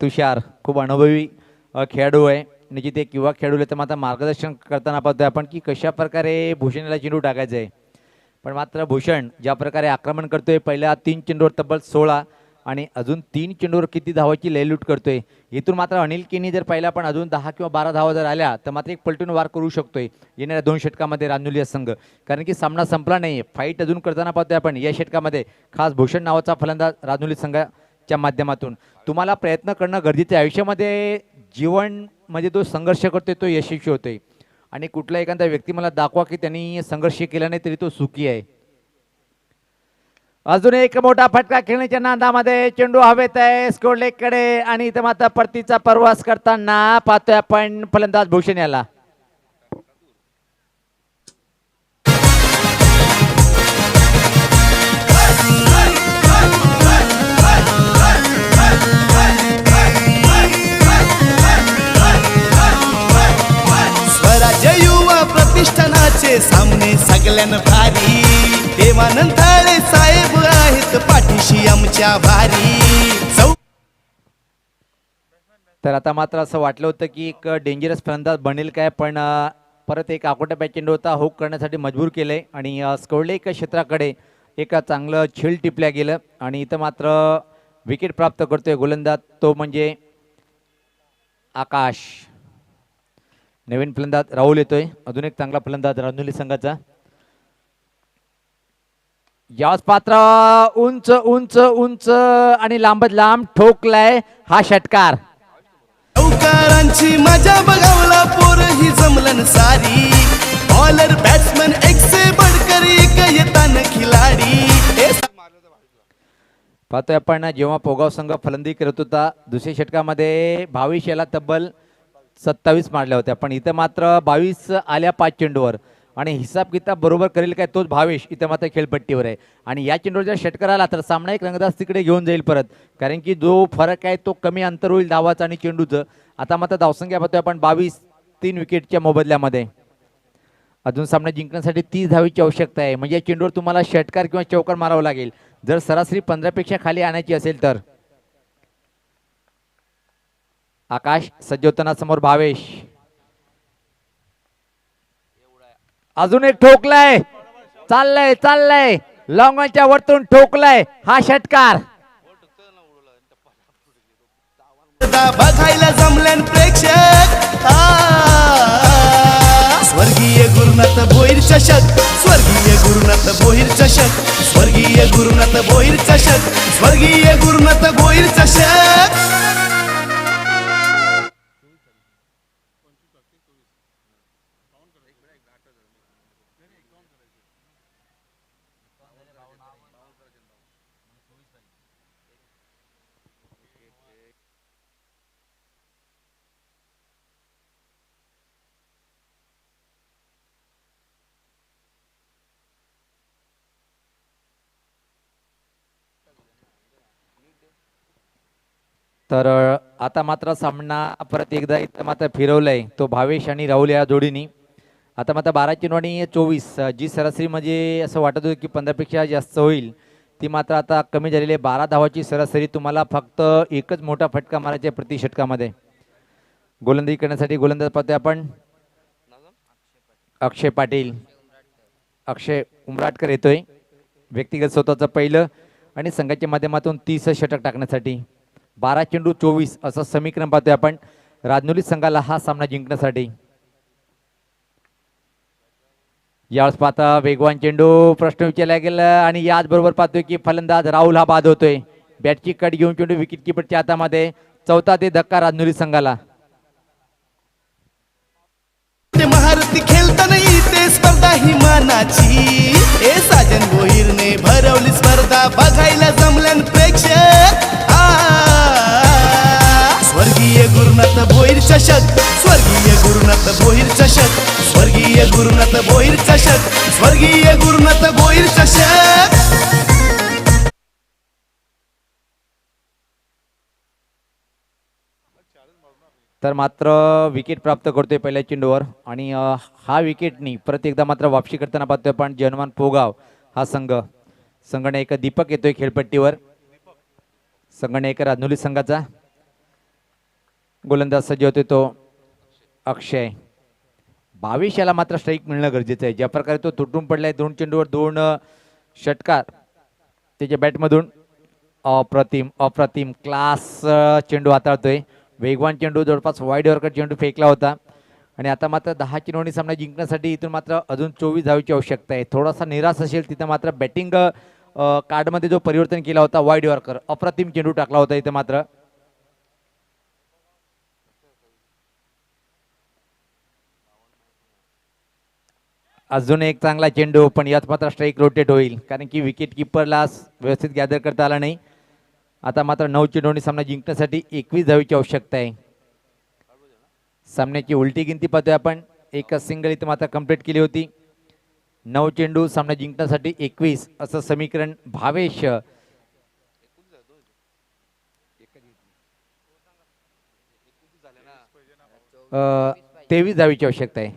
[SPEAKER 1] तुषार खूप अनुभवी खेळाडू आहे. निश्चित एक युवा खेळाडू आहे तर मात्र मार्गदर्शन करताना पाहतोय आपण की कशा प्रकारे भूषणला चेंडू टाकायचा आहे. पण मात्र भूषण ज्या प्रकारे आक्रमण करतोय पहिल्या 3 चेंडूवर तब्बल 16 आणि अजून 3 चेंडूवर किती धावाची लयलूट करतोय. इथून मात्र अनिल केनी जर पाहिला पण अजून 10 किंवा 12 धावा जर आल्या तर मात्र एक पलटून वार करू शकतोय येणाऱ्या 2 षटकामध्ये रांजुली संघ. कारण की सामना संपला नाही. फाईट अजून करताना पाहतोय आपण या षटकामध्ये. खास भूषण नावाचा फलंदाज रांजुली संघाच्या माध्यमातून. तुम्हाला प्रयत्न करणं गरजेचं आहे. आयुष्यामध्ये जीवन म्हणजे तो संघर्ष करतोय तो यशस्वी होतोय. आणि कुठला एखादा व्यक्ती मला दाखवा की त्यांनी संघर्ष केला नाही तरी तो सुखी आहे. अजून एक मोठा फटका खेळण्याच्या नादामध्ये चेंडू हवेत आहे स्कोर लेग कडे आणि इथं मात्र परतीचा प्रवास करताना पाहतोय आपण फलंदाज भूषण याला.
[SPEAKER 2] स्वराज्य युवा प्रतिष्ठानाचे सामने सगळ्यान भारी. देवानंदाळे साहेब आहेत पाठीशी आमच्या भारी.
[SPEAKER 1] तर आता मात्र असं वाटलं होतं की एक डेंजरस फलंदाज बनेल काय पण परत एक आकोटा चेंडू होता हुक करण्यासाठी मजबूर केलंय आणि स्कोरले एका क्षेत्राकडे एक चांगलं झेल टिपल्या गेलं आणि इथं मात्र विकेट प्राप्त करतोय गोलंदाज तो म्हणजे आकाश. नवीन फलंदाज राहुल येतोय. अजून एक चांगला फलंदाज रांजुली संघाचा. याच पात्र उंच उंच उंच आणि लांबच लांब ठोकलाय हा षटकार.
[SPEAKER 2] चौकारांची मजा बघावला पोर ही जमलन सारी. बॉलर बॅट्समन एक से बडकर एक येतान खिलाडी.
[SPEAKER 1] पाहतोय आपण जेव्हा पोगाव संघ फलंदाजी करत होता दुसऱ्या षटकामध्ये 22 याला तब्बल 27 मारल्या होत्या. पण इथं मात्र 22 आल्या 5 चेंडूवर आणि हिसाब किताब बरोबर करेल काय तोच भावेश इथं मात्र खेळपट्टीवर आहे. आणि या चेंडूवर जर षटकार आला तर सामना एक रंगदास तिकडे घेऊन जाईल परत. कारण की जो फरक आहे तो कमी अंतर होईल धावाचं आणि चेंडूचं. आता मात्र धावसंख्या पाहतोय आपण 22 3 विकेटच्या मोबदल्यामध्ये. अजून सामना जिंकण्यासाठी 30 धावेची आवश्यकता आहे. म्हणजे या चेंडूवर तुम्हाला षटकार किंवा चौकार मारावं लागेल जर सरासरी 15 पेक्षा खाली आणायची असेल तर. आकाश सज्ज होताना समोर भावेश. अजून एक ठोकलाय चाललंय लॉंगच्या वरतून ठोकलाय हा षटकार.
[SPEAKER 2] बघायला जमल्यान प्रेक्षक. स्वर्गीय गुरुनाथ भोईर चषक. स्वर्गीय गुरुनाथ भोईर चषक. स्वर्गीय गुरुनाथ भोईर चषक. स्वर्गीय गुरुनाथ भोईर चषक.
[SPEAKER 1] तर आता मात्र सामना परत एकदा इथं मात्र फिरवलंय तो भावेश आणि राहुल या जोडीनी. आता मात्र 12 चेंडू आणि 24 जी सरासरी म्हणजे असं वाटत होतं की 15 पेक्षा जास्त होईल ती मात्र आता कमी झालेली आहे. 12 धावाची सरासरी. तुम्हाला फक्त एकच मोठा फटका मारायचा आहे प्रति षटकामध्ये. गोलंदाजी करण्यासाठी गोलंदाज पाहतोय आपण अक्षय पाटील. अक्षय उमराटकर येतोय व्यक्तिगत स्वतःचं पहिलं आणि संघाच्या माध्यमातून 30 षटक टाकण्यासाठी. 12 चेंडू 24 असं समीकरण पाहतोय आपण राजनुली संघाला हा सामना जिंकण्यासाठी. यावेळेस पाहता वेगवान चेंडू प्रश्न विचारला गेला आणि याचबरोबर पाहतोय की फलंदाज राहुल हा बाद होतोय. बॅटची कट घेऊन चेंडू विकेट किपरच्या हातामध्ये. चौथा ते धक्का राजनुली संघाला.
[SPEAKER 2] चषक स्वर्गीय गुरुनाथ भोईर चषक स्वर्गीय गुरुनाथ भोईर चषक स्वर्गीय गुरुनाथ भोईर चषक.
[SPEAKER 1] तर मात्र विकेट प्राप्त करतोय पहिल्या चेंडूवर आणि हा विकेटनी परत एकदा मात्र वापसी करताना पाहतोय पण जनमान पोगाव हा संघाने एक दीपक येतोय खेळपट्टीवर. संघाने एक राजनोली संघाचा गोलंदाज सज्ज होतोय तो अक्षय. 22 याला मात्र स्ट्राईक मिळणं गरजेचं आहे. ज्या प्रकारे तो तुटून पडलाय 2 चेंडूवर 2 षटकार त्याच्या बॅटमधून अप्रतिम क्लास चेंडू हाताळतोय. वेगवान चेंडू जवळपास वाईड यॉर्कर चेंडू फेकला होता आणि आता मात्र 10 चेंडूंनी सामना जिंकण्यासाठी इथून मात्र अजून 24 धावेची आवश्यकता आहे. थोडासा निराश असेल तिथं मात्र बॅटिंग कार्डमध्ये जो परिवर्तन केला होता वाईड यॉर्कर अप्रतिम चेंडू टाकला होता इथं मात्र. अजून एक चांगला चेंडू पण यात मात्र स्ट्राईक रोटेट होईल कारण की विकेट किपरला व्यवस्थित गॅदर करता आला नाही. आता मात्र 9 चेंडूंनी सामना जिंकण्यासाठी 21 धावेची आवश्यकता आहे. सामन्याची उलटी गिनती पाहतोय आपण. एक सिंगल इथं मात्र कंप्लीट केली होती. 9 चेंडू सामना जिंकण्यासाठी 21 असं समीकरण भावेश 23 धावेची आवश्यकता आहे.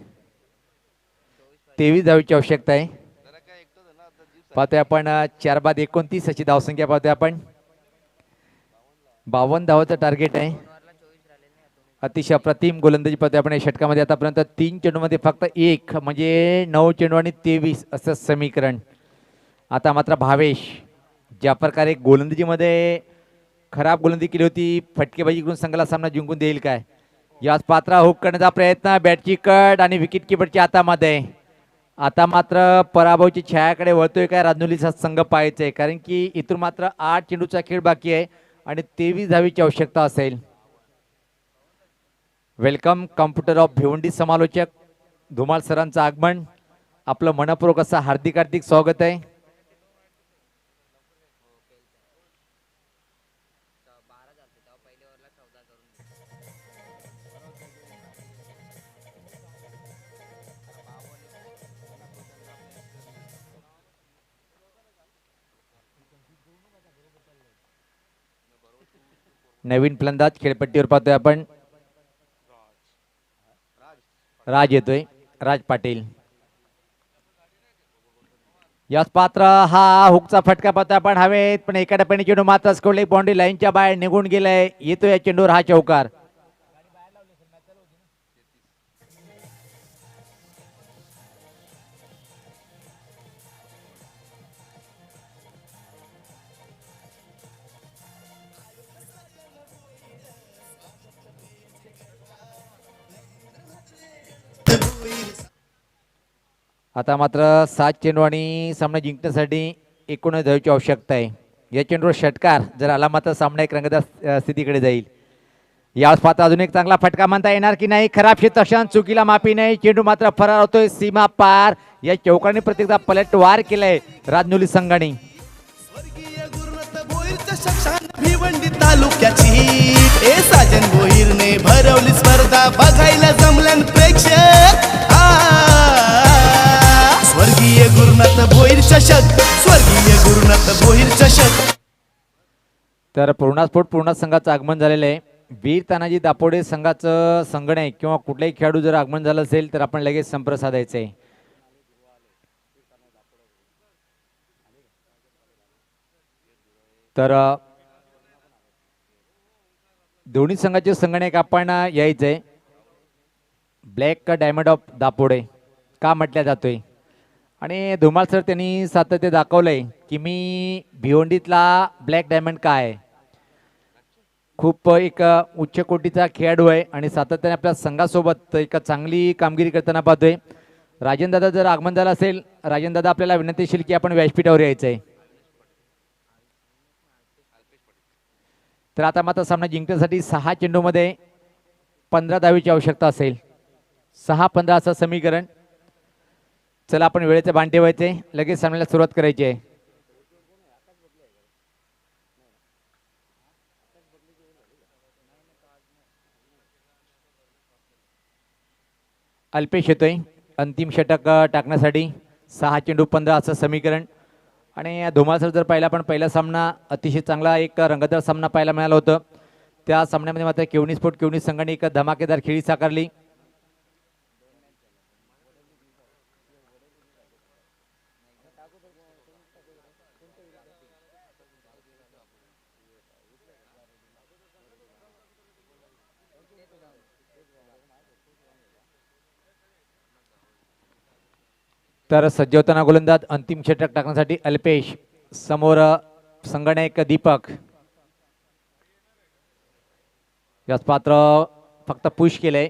[SPEAKER 1] 23 धावेची आवश्यकता आहे. पाहतोय आपण 4 बाद 29 अशी धावसंख्या पाहतोय आपण. 52 धावाचं टार्गेट आहे. अतिशय अप्रतिम गोलंदाजी पाहतोय आपण या षटकामध्ये. आतापर्यंत 3 चेंडूमध्ये फक्त 1 म्हणजे 9 चेंडू आणि 23 असं समीकरण. आता मात्र भावेश ज्या प्रकारे गोलंदाजीमध्ये खराब गोलंदाजी केली होती फटकेबाजी करून संघाला सामना जिंकून देईल काय. याच पात्रा हुक करण्याचा प्रयत्न बॅटची कट आणि विकेट किपरच्या हातामध्ये. आता मात्र पराभवाची छायाकडे वळतोय काय राजनोलीचा संघ पाहायचा आहे कारण की इथून मात्र 8 चेंडूचा खेळ बाकी आहे आणि 23 धावेची आवश्यकता असेल. वेलकम कॉम्प्युटर ऑफ भिवंडी समालोचक धुमाळ सरांचं आगमन. आपलं मनपूर्वक असं हार्दिक स्वागत आहे. नवीन फलंदाज खेळपट्टीवर पाहतोय आपण. राज येतोय राज पाटील. याच पात्र हा हुकचा फटका पाहतोय आपण हवेत पण एका टप्प्याने चेंडू मात्र स्कोरले बाउंड्री लाईनच्या बाहेर निघून गेलाय. येतोय या चेंडूवर हा चौकार. आता मात्र 7 चेंडू आणि सामना जिंकण्यासाठी 19 धावेची आवश्यकता आहे. या चेंडूवर षटकार जर आला मात्र सामना एक रंगतदार स्थितीकडे जाईल. याच पाहता अजून एक चांगला फटका म्हणता येणार की नाही. खराब क्षेत्ररक्षण चुकीला माफी नाही. चेंडू मात्र फरार होतोय सीमा पार. या चौकाने प्रत्येकदा पलटवार केलाय राजनोली संघाने.
[SPEAKER 2] स्वर्गीय गुरुनाथ भोईर चषक भिवंडी तालुक्याची ए साजन भोईरने भरवली स्पर्धा बघायला जमलन प्रेक्षक. स्वर्गीय गुरुनाथ भोईर चषक स्वर्गीय गुरुनाथ भोईर चषक.
[SPEAKER 1] तर पूर्णा संघाचं आगमन झालेलं आहे. वीर तानाजी दापोडे संघाचं संगणक किंवा कुठलाही खेळाडू जर आगमन झालं असेल तर आपण लगेच संपर्क साधायचा आहे. तर दोन्ही संघाचे संगणक आपण यायचंय. ब्लॅक डायमंड ऑफ दापोडे का म्हटल्या जातोय आणि धुमाळ सर त्यांनी सातत्य दाखवलंय की मी भिवंडीतला ब्लॅक डायमंड काय आहे. खूप एक उच्च कोटीचा खेळाडू आहे आणि सातत्याने आपल्या संघासोबत एक चांगली कामगिरी करताना पाहतोय. राजनदादा जर आगमन झालं असेल राजनदादा आपल्याला विनंतीशील की आपण व्यासपीठावर यायचं आहे. तर आता मात्र सामना जिंकण्यासाठी 6 चेंडूमध्ये 15 धावेची आवश्यकता असेल. 6-15 असं समीकरण. चला आपण वेळेचे भान ठेवायचे लगेच सामन्याला सुरुवात करायची आहे. अल्पेश येतोय अंतिम षटक टाकण्यासाठी. 6 चेंडू 15 असं समीकरण. आणि या धुमासळ जर पाहिला पण पहिला सामना अतिशय चांगला एक रंगतदार सामना पाहायला मिळाला होतं. त्या सामन्यामध्ये मात्र केवणी स्पोर्ट केवणी संघाने एक धमाकेदार खेळी साकारली. तर सज्ज होताना गोलंदाज अंतिम षटक टाकण्यासाठी अल्पेश. समोर संगणक दीपक. याच पात्र फक्त पुश केलंय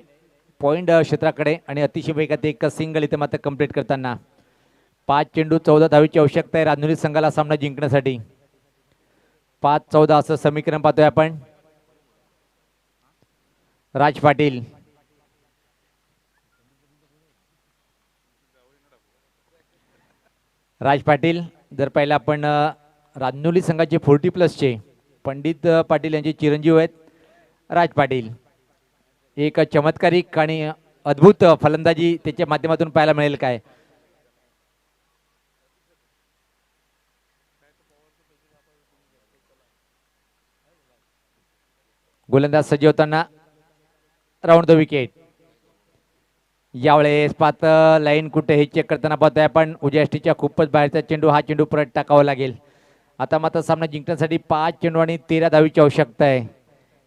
[SPEAKER 1] पॉइंट क्षेत्राकडे आणि अतिशय वेगात एक सिंगल इथे मात्र कंप्लीट करताना. 5 चेंडू 14 धावेची आवश्यकता आहे राजनुरी संघाला सामना जिंकण्यासाठी. 5-14 असं समीकरण पाहतोय आपण. राज पाटील. राज पाटील जर पाहिलं आपण राजनुली संघाचे 40+ पंडित पाटील यांचे चिरंजीव आहेत राज पाटील. एक चमत्कारिक आणि अद्भुत फलंदाजी त्याच्या माध्यमातून पाहायला मिळेल काय. गोलंदाज सज्ज होताना राऊंड द विकेट. यावेळेस पात लाईन कुठे हे चेक करताना पाहतोय आपण. उजयष्टीच्या खूपच बाहेरचा चेंडू. हा चेंडू परत टाकावा लागेल. आता मात्र सामना जिंकण्यासाठी 5 चेंडू आणि 13 धावेची आवश्यकता आहे.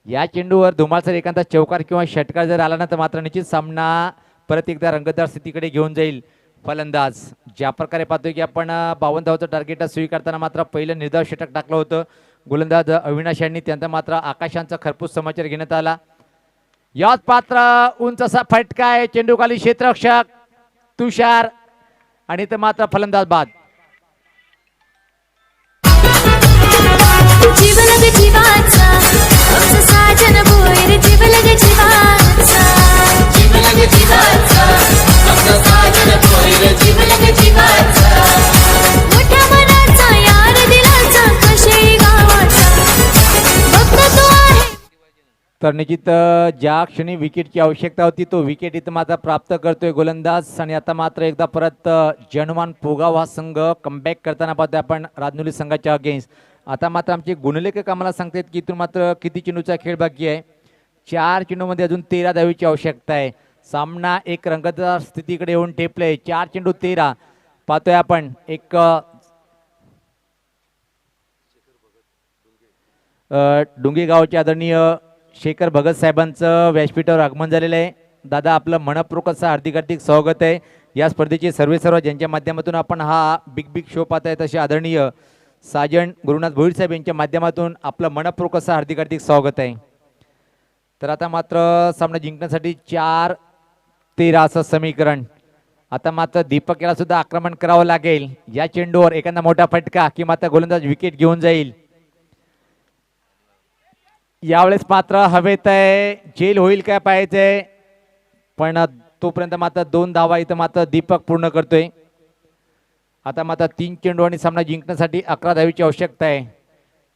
[SPEAKER 1] या चेंडूवर धुमासर एखादा चौकार किंवा षटकार जर आला ना तर मात्र निश्चित सामना परत एकदा रंगतदार स्थितीकडे घेऊन जाईल फलंदाज. ज्या प्रकारे पाहतोय की आपण 52 धावाचं टार्गेट स्वीकारताना मात्र पहिलं निर्धाव षटक टाकलं होतं गोलंदाज अविनाश यांनी. त्यानंतर मात्र आकाशांचा खरपूस समाचार घेण्यात आला. याच पात्र उंच असा फटका आहे. चेंडूखाली क्षेत्ररक्षक तुषार आणि तर मात्र फलंदाज बाद.
[SPEAKER 3] जीवलग जीवाचा आमचा साजन भोईर. जीवलग जीवाचा जीवलग जीवाचा आमचा साजन भोईर. जीवलग जीवाचा मोठ्या मनाचा यार दिलाचा कशेळी गावाचा भक्त तो आहे.
[SPEAKER 1] तर निश्चित ज्या क्षणी विकेटची आवश्यकता होती तो विकेट इथं मात्र प्राप्त करतोय गोलंदाज. आणि आता मात्र एकदा परत जनमान पोगाव हा संघ कमबॅक करताना पाहतोय आपण राजनुली संघाच्या अगेन्स्ट. आता मात्र आमचे गुणलेखक आम्हाला सांगतात की इथून मात्र किती चेंडूचा खेळ बाकी आहे. 4 चेंडूमध्ये अजून 13 धावेची आवश्यकता आहे. सामना एक रंगतदार स्थितीकडे येऊन ठेपले. 4 चेंडू 13 पाहतोय आपण. एक डुंगे गावचे आदरणीय शेखर भगत साहेबांचं व्यासपीठावर आगमन झालेलं आहे. दादा आपलं मनपूर्वक असं हार्दिक स्वागत आहे. या स्पर्धेचे सर्व ज्यांच्या माध्यमातून आपण हा बिग शो पाहताय तसे आदरणीय साजन गुरुनाथ भोईर साहेब यांच्या माध्यमातून आपलं मनपूर्वक असं हार्दिक स्वागत आहे. तर आता मात्र सामना जिंकण्यासाठी 4-13 असं समीकरण. आता मात्र दीपक याला सुद्धा आक्रमण करावं लागेल. या चेंडूवर एखादा मोठा फटका की मात्र गोलंदाज विकेट घेऊन जाईल. यावेळेस मात्र हवेत आहे. जेल होईल काय पाहायचंय पण तोपर्यंत मात्र 2 धावा इथं मात्र दीपक पूर्ण करतोय. आता मात्र 3 चेंडू आणि सामना जिंकण्यासाठी 11 धावेची आवश्यकता आहे.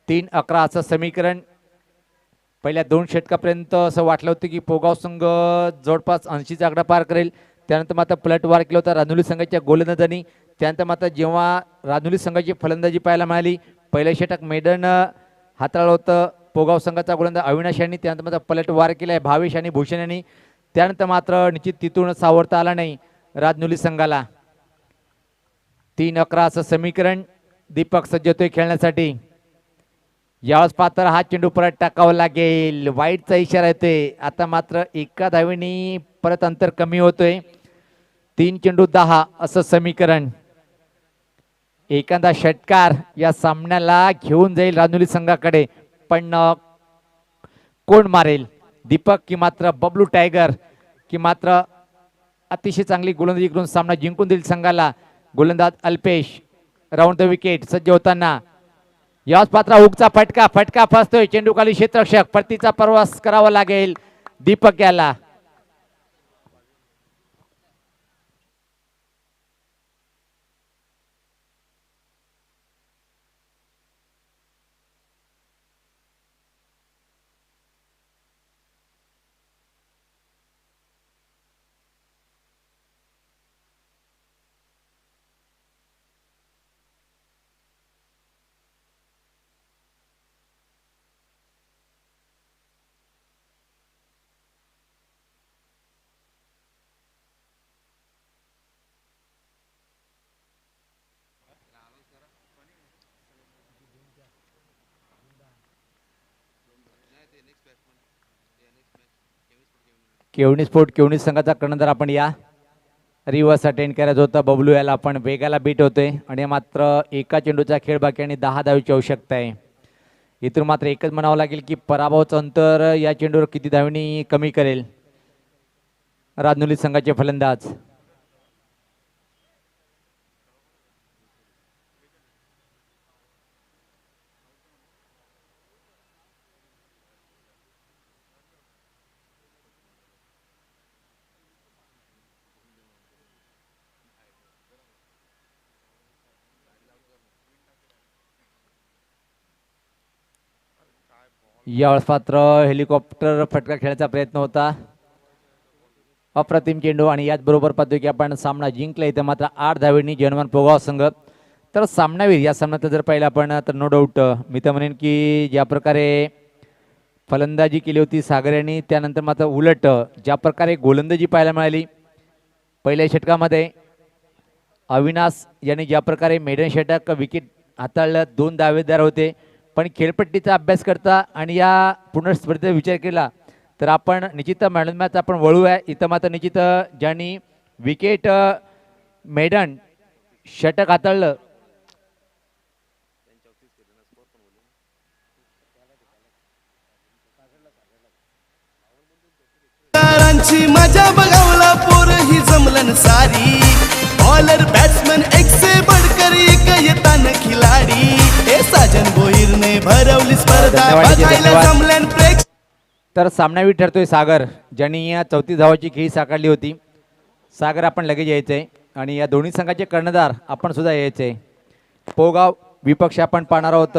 [SPEAKER 1] 3-11 असं समीकरण. पहिल्या 2 षटकापर्यंत असं वाटलं होतं की पोगाव संघ जवळपास 80चा आकडा पार करेल. त्यानंतर मात्र पलटवार केला होता राजनुली संघाच्या गोलंदाजांनी. त्यानंतर मात्र जेव्हा राजनुली संघाची फलंदाजी पाहायला मिळाली पहिलं षटक मेडन हाताळलं होतं पोगाव संघाचा गोलंदाज अविनाश यांनी. त्यानंतर मात्र पलटवार केलाय भावेश आणि भूषण यांनी. त्यानंतर मात्र निश्चित तिथून सावरता आला नाही राजनुली संघाला. 3-11 असं समीकरण. दीपक सज्ज होतोय खेळण्यासाठी. यावेळेस पात्र हा चेंडू परत टाकावा लागेल. वाईटचा इशारा येतोय. आता मात्र एका धावेने परत अंतर कमी होतोय. 3 चेंडू 10 असं समीकरण. एखादा षटकार या सामन्याला घेऊन जाईल राजनुली संघाकडे पण कोण मारेल दीपक की मात्र बबलू टायगर की मात्र अतिशय चांगली गोलंदाजी करून सामना जिंकून देईल संघाला गोलंदाज अल्पेश. राऊंड द विकेट सज्ज होताना याच पात्रा हुकचा फटका फसतोय. चेंडूखाली क्षेत्ररक्षक परतीचा प्रवास करावा लागेल दीपक याला. केवणी स्पोर्ट केवणी संघाचा कर्णधार आपण या रिव्हर्स अटेंड करायचा होता बबलू याला, आपण वेगाला बीट होतोय आणि मात्र एका चेंडूचा खेळ बाकी आणि 10 धावेची आवश्यकता आहे. इथून मात्र एकच म्हणावं लागेल की पराभवाचं अंतर या चेंडूवर किती धावांनी कमी करेल राजनुली संघाचे फलंदाज. यावेळेस मात्र हेलिकॉप्टर फटका खेळायचा प्रयत्न होता. अप्रतिम चेंडू आणि याचबरोबर पाहतोय की आपण सामना जिंकला. इथं मात्र 8 धावेंनी जर्मन पोगाव संघ. तर सामनावीर या सामन्यात जर पाहिलं आपण तर नो डाऊट मी तर म्हणेन की ज्या प्रकारे फलंदाजी केली होती सागर यांनी, त्यानंतर मात्र उलट ज्या प्रकारे गोलंदाजी पाहायला मिळाली पहिल्या षटकामध्ये अविनाश यांनी ज्या प्रकारे मेडन षटक विकेट हाताळलं, 2 दावेदार होते. पण खेळपट्टीचा अभ्यास करता आणि या पूर्ण स्पर्धेचा विचार केला तर आपण निश्चित मॅन ऑफ मॅच आपण वळू आहे. इथं मात्र निश्चित ज्यांनी विकेट मेडन षटक हाताळलं
[SPEAKER 2] तारांची मजा बघावला पोर ही जमलन सारी. बॉलर बॅट्समन एक से बढ़कर एक येतान खिलाडी. हे साजन भोईरने भरवली स्पर्धा बघायला जमलन प्रेक्षक.
[SPEAKER 1] तर सामनावीर ठरतोय सागर, ज्यांनी या 34 धावाची खेळी साकारली होती. सागर आपण लगेच यायचंय आणि या दोन्ही संघाचे कर्णधार आपण सुद्धा यायचंय. पोगाव विपक्ष आपण पाहणार आहोत.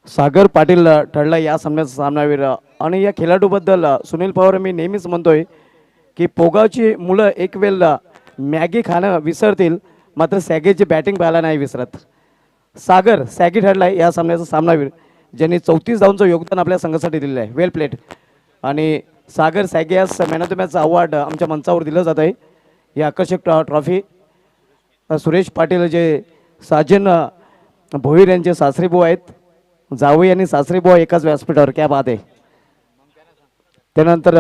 [SPEAKER 4] सागर पाटील ठरला या सामन्याचा सामनावीर. आणि या खेळाडूबद्दल सुनील पवार मी नेहमीच म्हणतोय की पोगावची मुलं एक वेळ मॅगी खाणं विसरतील मात्र सॅगेची बॅटिंग पाहायला नाही विसरत. सागर सॅगी ठरला या सामन्याचा सामनावीर, ज्यांनी 34 धावांचं योगदान आपल्या संघासाठी दिलेलं आहे. वेल प्लेट. आणि सागर सॅगी यास मॅन ऑफ द मॅचचा अवॉर्ड आमच्या मंचावर दिलं जात आहे. ही आकर्षक ट्रॉफी सुरेश पाटील जे साजन भोईर यांचे सासरेबुवा आहेत. जावई आणि सासरेबुवा एकाच व्यासपीठावर, क्या बात आहे. त्यानंतर